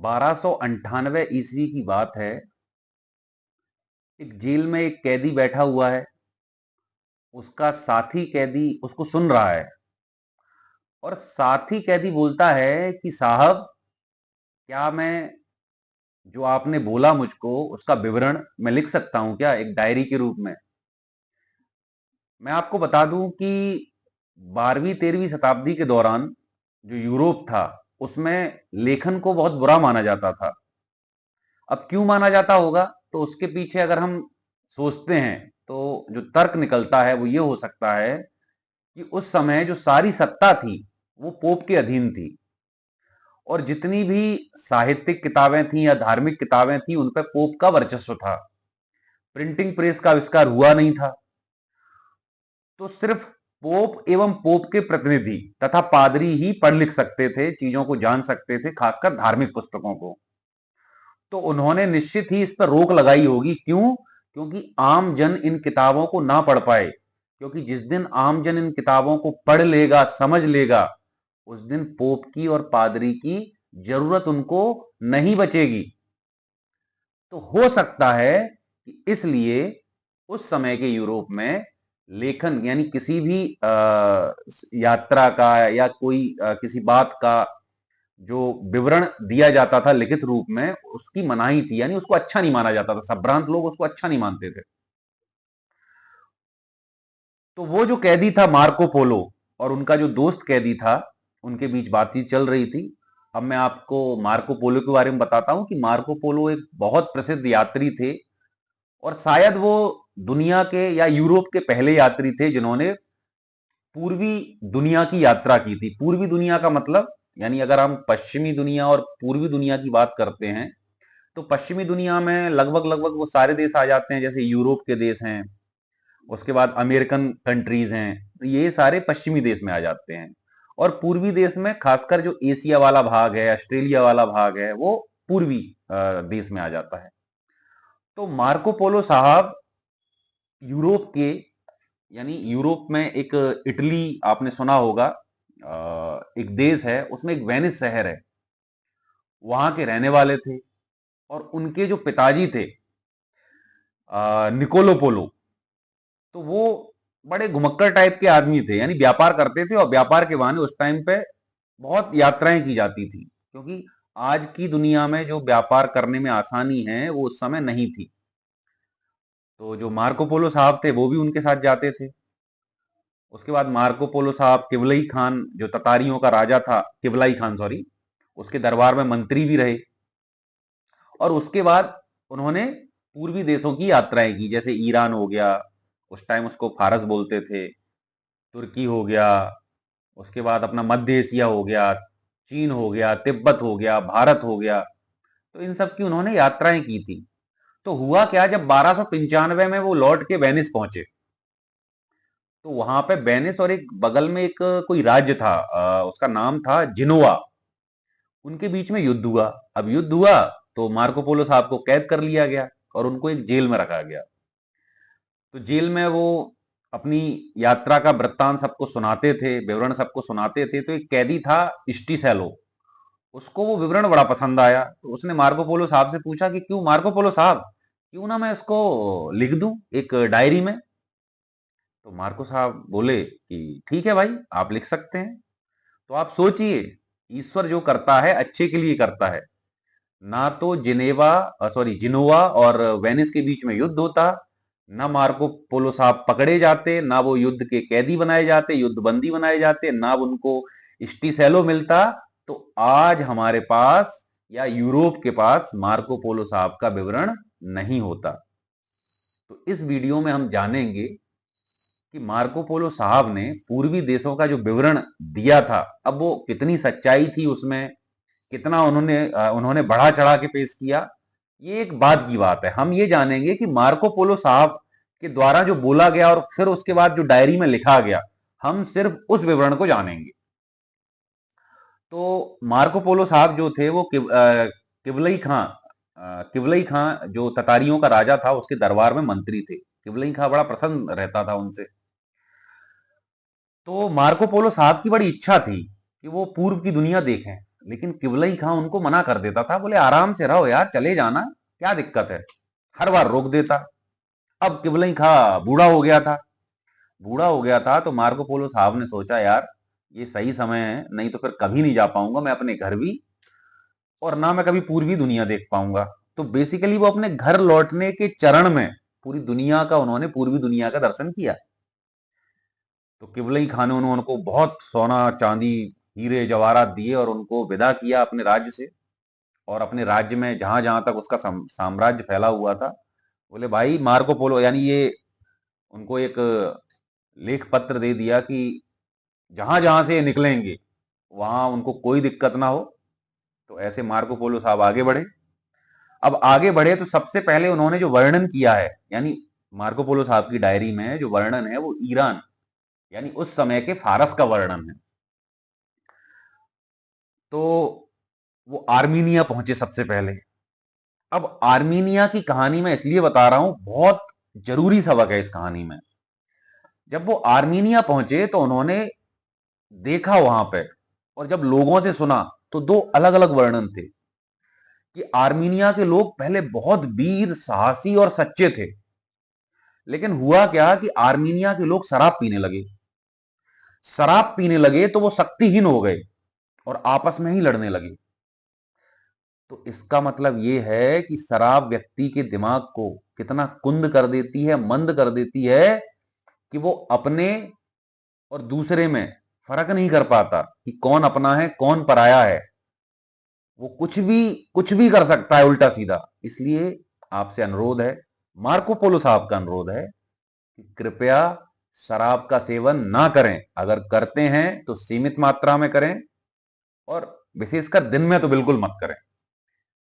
1298 ईस्वी की बात है। एक जेल में एक कैदी बैठा हुआ है। उसका साथी कैदी उसको सुन रहा है और साथी कैदी बोलता है कि साहब, क्या मैं जो आपने बोला मुझको उसका विवरण मैं लिख सकता हूं क्या, एक डायरी के रूप में। मैं आपको बता दूं कि 12वीं 13वीं शताब्दी के दौरान जो यूरोप था उसमें लेखन को बहुत बुरा माना जाता था। अब क्यों माना जाता होगा, तो उसके पीछे अगर हम सोचते हैं तो जो तर्क निकलता है वो ये हो सकता है कि उस समय जो सारी सत्ता थी वो पोप के अधीन थी और जितनी भी साहित्यिक किताबें थी या धार्मिक किताबें थी उन पर पोप का वर्चस्व था। प्रिंटिंग प्रेस का आविष्कार हुआ नहीं था, तो सिर्फ पोप एवं पोप के प्रतिनिधि तथा पादरी ही पढ़ लिख सकते थे, चीजों को जान सकते थे, खासकर धार्मिक पुस्तकों को। तो उन्होंने निश्चित ही इस पर रोक लगाई होगी। क्यों? क्योंकि आम जन इन किताबों को ना पढ़ पाए, क्योंकि जिस दिन आम जन इन किताबों को पढ़ लेगा, समझ लेगा, उस दिन पोप की और पादरी की जरूरत उनको नहीं बचेगी। तो हो सकता है कि इसलिए उस समय के यूरोप में लेखन यानी किसी भी यात्रा का या कोई किसी बात का जो विवरण दिया जाता था लिखित रूप में, उसकी मनाही थी, यानी उसको अच्छा नहीं माना जाता था। संभ्रांत लोग उसको अच्छा नहीं मानते थे। तो वो जो कैदी था मार्को पोलो और उनका जो दोस्त कैदी था, उनके बीच बातचीत चल रही थी। अब मैं आपको मार्को पोलो के बारे में बताता हूं कि मार्को पोलो एक बहुत प्रसिद्ध यात्री थे और शायद वो दुनिया के या यूरोप के पहले यात्री थे जिन्होंने पूर्वी दुनिया की यात्रा की थी। पूर्वी दुनिया का मतलब, यानी अगर हम पश्चिमी दुनिया और पूर्वी दुनिया की बात करते हैं तो पश्चिमी दुनिया में लगभग लगभग वो सारे देश आ जाते हैं, जैसे यूरोप के देश हैं, उसके बाद अमेरिकन कंट्रीज हैं, तो ये सारे पश्चिमी देश में आ जाते हैं। और पूर्वी देश में खासकर जो एशिया वाला भाग है, ऑस्ट्रेलिया वाला भाग है, वो पूर्वी देश में आ जाता है। तो मार्को पोलो साहब यूरोप के, यानी यूरोप में एक इटली आपने सुना होगा, एक देश है, उसमें एक वेनिस शहर है, वहां के रहने वाले थे। और उनके जो पिताजी थे निकोलो पोलो, तो वो बड़े घुमक्कड़ टाइप के आदमी थे, यानी व्यापार करते थे और व्यापार के बहाने उस टाइम पे बहुत यात्राएं की जाती थी, क्योंकि आज की दुनिया में जो व्यापार करने में आसानी है वो उस समय नहीं थी। तो जो मार्को पोलो साहब थे वो भी उनके साथ जाते थे। उसके बाद मार्को पोलो साहब किबलई खान, जो ततारियों का राजा था, किबलाई खान सॉरी, उसके दरबार में मंत्री भी रहे। और उसके बाद उन्होंने पूर्वी देशों की यात्राएं की, जैसे ईरान हो गया, उस टाइम उसको फारस बोलते थे, तुर्की हो गया, उसके बाद अपना मध्य एशिया हो गया, चीन हो गया, तिब्बत हो गया, भारत हो गया। तो इन सब की उन्होंने यात्राएं की थी। तो हुआ क्या, जब 1295 में वो लौट के वेनिस पहुंचे, तो वहां पे वेनिस और एक बगल में एक कोई राज्य था, उसका नाम था जिनोवा, उनके बीच में युद्ध हुआ। अब युद्ध हुआ तो मार्को पोलो साहब को कैद कर लिया गया और उनको एक जेल में रखा गया। तो जेल में वो अपनी यात्रा का वृत्तांत सबको सुनाते थे, विवरण सबको सुनाते थे। तो एक कैदी था स्टिसैलो, उसको वो विवरण बड़ा पसंद आया, तो उसने मार्को पोलो साहब से पूछा कि क्यों मार्को पोलो साहब, क्यों ना मैं इसको लिख दूं एक डायरी में। तो मार्को साहब बोले कि ठीक है भाई, आप लिख सकते हैं। तो आप सोचिए, ईश्वर जो करता है अच्छे के लिए करता है। ना तो जिनोवा और वेनिस के बीच में युद्ध होता, ना मार्को पोलो साहब पकड़े जाते, ना वो युद्ध के कैदी बनाए जाते, युद्ध बंदी बनाए जाते, ना उनको स्टिसैलो मिलता। तो आज हमारे पास या यूरोप के पास मार्को पोलो साहब का विवरण नहीं होता। तो इस वीडियो में हम जानेंगे कि मार्को पोलो साहब ने पूर्वी देशों का जो विवरण दिया था, अब वो कितनी सच्चाई थी उसमें, कितना उन्होंने बढ़ा चढ़ा के पेश किया, ये एक बाद की बात है। हम ये जानेंगे कि मार्को पोलो साहब के द्वारा जो बोला गया और फिर उसके बाद जो डायरी में लिखा गया, हम सिर्फ उस विवरण को जानेंगे। तो मार्को पोलो साहब जो थे वो किबलई खां, किबलई खां जो ततारियों का राजा था उसके दरबार में मंत्री थे। किबलई खां बड़ा प्रसन्न रहता था उनसे। तो मार्को पोलो साहब की बड़ी इच्छा थी कि वो पूर्व की दुनिया देखें। लेकिन किबलई खां उनको मना कर देता था, बोले आराम से रहो यार, चले जाना, क्या दिक्कत है, हर बार रोक देता। अब किबलई खां बूढ़ा हो गया था, तो मार्को पोलो साहब ने सोचा यार ये सही समय है, नहीं तो फिर कभी नहीं जा पाऊंगा मैं अपने घर भी, और ना मैं कभी पूर्वी दुनिया देख पाऊंगा। तो बेसिकली वो अपने घर लौटने के चरण में पूरी दुनिया का उन्होंने पूर्वी दुनिया का दर्शन किया। तो किबलई खां ने उनको बहुत सोना चांदी हीरे जवाहरात दिए और उनको विदा किया अपने राज्य से। और अपने राज्य में जहां जहां तक उसका साम्राज्य फैला हुआ था, बोले भाई मार्को पोलो, यानी ये उनको एक लेख पत्र दे दिया कि जहां जहां से ये निकलेंगे वहां उनको कोई दिक्कत ना हो। तो ऐसे मार्को पोलो साहब आगे बढ़े। अब आगे बढ़े तो सबसे पहले उन्होंने जो वर्णन किया है, यानी मार्को पोलो साहब की डायरी में जो वर्णन है वो ईरान, यानी उस समय के फारस का वर्णन है। तो वो आर्मीनिया पहुंचे सबसे पहले। अब आर्मीनिया की कहानी मैं इसलिए बता रहा हूं, बहुत जरूरी सबक है इस कहानी में। जब वो आर्मीनिया पहुंचे तो उन्होंने देखा वहां पे, और जब लोगों से सुना तो दो अलग अलग वर्णन थे कि आर्मीनिया के लोग पहले बहुत वीर साहसी और सच्चे थे, लेकिन हुआ क्या कि आर्मीनिया के लोग शराब पीने लगे तो वो शक्तिहीन हो गए और आपस में ही लड़ने लगे। तो इसका मतलब यह है कि शराब व्यक्ति के दिमाग को कितना कुंद कर देती है, मंद कर देती है, कि वो अपने और दूसरे में फर्क नहीं कर पाता कि कौन अपना है कौन पराया है। वो कुछ भी कर सकता है उल्टा सीधा। इसलिए आपसे अनुरोध है, मार्को पोलो साहब का अनुरोध है कि कृपया शराब का सेवन ना करें, अगर करते हैं तो सीमित मात्रा में करें, और विशेषकर दिन में तो बिल्कुल मत करें।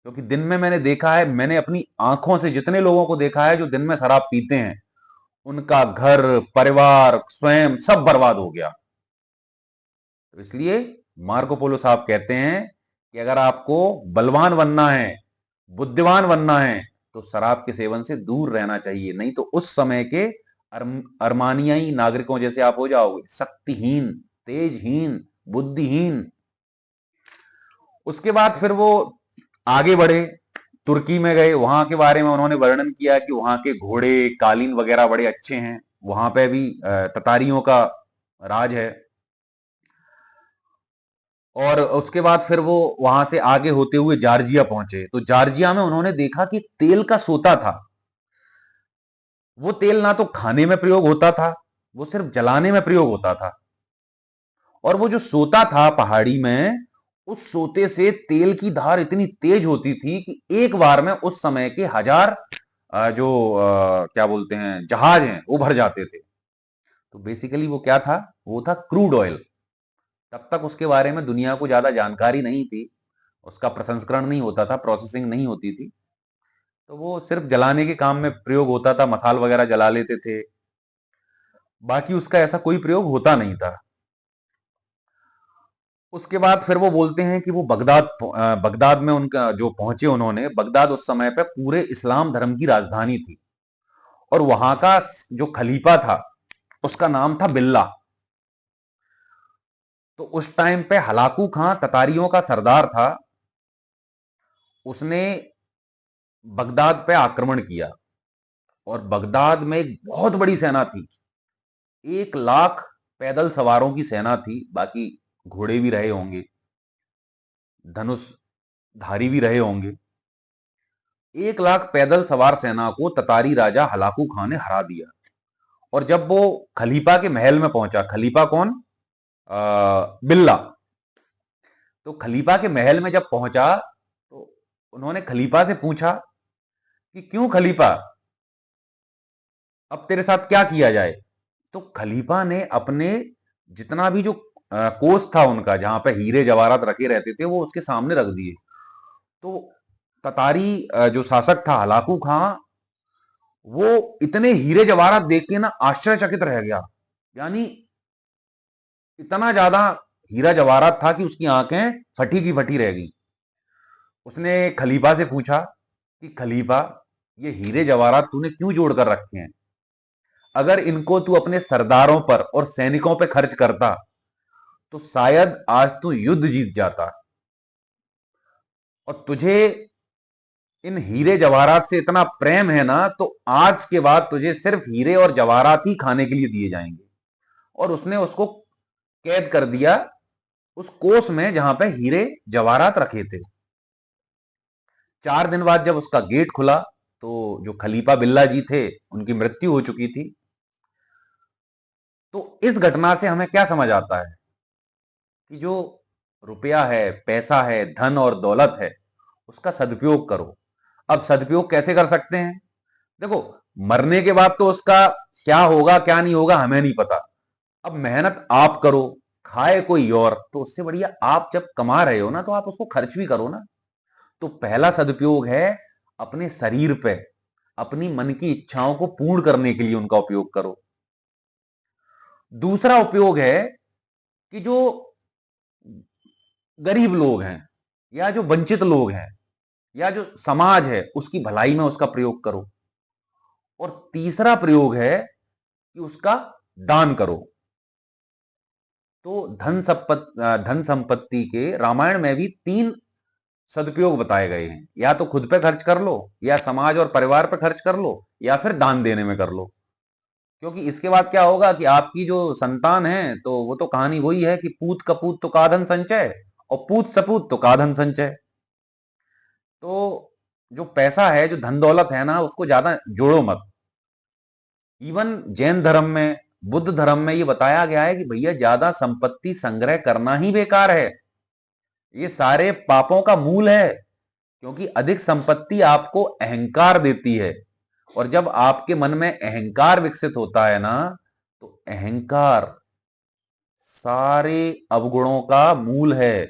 क्योंकि दिन में मैंने देखा है, मैंने अपनी आंखों से जितने लोगों को देखा है जो दिन में शराब पीते हैं, उनका घर परिवार स्वयं सब बर्बाद हो गया। तो इसलिए मार्को पोलो साहब कहते हैं कि अगर आपको बलवान बनना है, बुद्धिमान बनना है, तो शराब के सेवन से दूर रहना चाहिए, नहीं तो उस समय के अरमानियाई नागरिकों जैसे आप हो जाओगे, शक्तिहीन, तेजहीन, बुद्धिहीन। उसके बाद फिर वो आगे बढ़े, तुर्की में गए, वहां के बारे में उन्होंने वर्णन किया कि वहां के घोड़े कालीन वगैरह बड़े अच्छे हैं, वहां पे भी ततारियों का राज है। और उसके बाद फिर वो वहां से आगे होते हुए जॉर्जिया पहुंचे, तो जॉर्जिया में उन्होंने देखा कि तेल का सोता था। वो तेल ना तो खाने में प्रयोग होता था, वो सिर्फ जलाने में प्रयोग होता था। और वो जो सोता था पहाड़ी में, उस सोते से तेल की धार इतनी तेज होती थी कि एक बार में उस समय के 1000 क्या बोलते हैं जहाज हैं वो भर जाते थे। तो बेसिकली वो क्या था, वो था क्रूड ऑयल। तब तक उसके बारे में दुनिया को ज्यादा जानकारी नहीं थी, उसका प्रसंस्करण नहीं होता था, प्रोसेसिंग नहीं होती थी। तो वो सिर्फ जलाने के काम में प्रयोग होता था, मसाल वगैरह जला लेते थे, बाकी उसका ऐसा कोई प्रयोग होता नहीं था। उसके बाद फिर वो बोलते हैं कि वो बगदाद में उनका जो पहुंचे उन्होंने, बगदाद उस समय पे पूरे इस्लाम धर्म की राजधानी थी, और वहां का जो खलीफा था उसका नाम था बिल्ला। तो उस टाइम पे हलाकू खां ततारियों का सरदार था, उसने बगदाद पे आक्रमण किया, और बगदाद में एक बहुत बड़ी सेना थी, 1 लाख पैदल सवारों की सेना थी, बाकी घोड़े भी रहे होंगे, धनुष धारी भी रहे होंगे। 1 लाख पैदल सवार सेना को ततारी राजा हलाकू खां ने हरा दिया। और जब वो खलीफा के महल में पहुंचा, खलीफा कौन, बिल्ला। तो खलीफा के महल में जब पहुंचा तो उन्होंने खलीफा से पूछा कि क्यों खलीफा, अब तेरे साथ क्या किया जाए। तो खलीफा ने अपने जितना भी जो कोष था उनका, जहां पे हीरे जवाहरात रखे रहते थे, वो उसके सामने रख दिए। तो ततारी जो शासक था हलाकू खां, वो इतने हीरे जवाहरात देख के ना आश्चर्यचकित रह गया। यानी इतना ज्यादा हीरा जवाहरात था कि उसकी आंखें फटी की फटी रह गई। उसने खलीफा से पूछा कि खलीफा, ये हीरे जवाहरात तूने क्यों जोड़ कर रखे हैं, अगर इनको तू अपने सरदारों पर और सैनिकों पर खर्च करता तो शायद आज तू युद्ध जीत जाता। और तुझे इन हीरे जवाहरात से इतना प्रेम है ना, तो आज के बाद तुझे सिर्फ हीरे और जवाहरात ही खाने के लिए दिए जाएंगे। और उसने उसको कैद कर दिया उस कोस में जहां पे हीरे जवाहरात रखे थे। 4 दिन बाद जब उसका गेट खुला, तो जो खलीफा बिल्ला जी थे, उनकी मृत्यु हो चुकी थी। तो इस घटना से हमें क्या समझ आता है कि जो रुपया है, पैसा है, धन और दौलत है, उसका सदुपयोग करो। अब सदुपयोग कैसे कर सकते हैं? देखो, मरने के बाद तो उसका क्या होगा क्या नहीं होगा हमें नहीं पता। अब मेहनत आप करो, खाए कोई और, तो उससे बढ़िया आप जब कमा रहे हो ना, तो आप उसको खर्च भी करो ना। तो पहला सदुपयोग है अपने शरीर पे, अपनी मन की इच्छाओं को पूर्ण करने के लिए उनका उपयोग करो। दूसरा उपयोग है कि जो गरीब लोग हैं, या जो वंचित लोग हैं, या जो समाज है, उसकी भलाई में उसका प्रयोग करो। और तीसरा प्रयोग है कि उसका दान करो। तो धन संपत्ति के रामायण में भी 3 सदुपयोग बताए गए हैं। या तो खुद पे खर्च कर लो, या समाज और परिवार पे खर्च कर लो, या फिर दान देने में कर लो। क्योंकि इसके बाद क्या होगा कि आपकी जो संतान है, तो वो तो कहानी वही है कि पूत कपूत तो काधन संचय, और पूत सपूत तो काधन संचय। तो जो पैसा है, जो धन दौलत है ना, उसको ज्यादा जोड़ो मत। इवन जैन धर्म में, बुद्ध धर्म में ये बताया गया है कि भैया ज्यादा संपत्ति संग्रह करना ही बेकार है। ये सारे पापों का मूल है। क्योंकि अधिक संपत्ति आपको अहंकार देती है। और जब आपके मन में अहंकार विकसित होता है ना, तो अहंकार सारे अवगुणों का मूल है।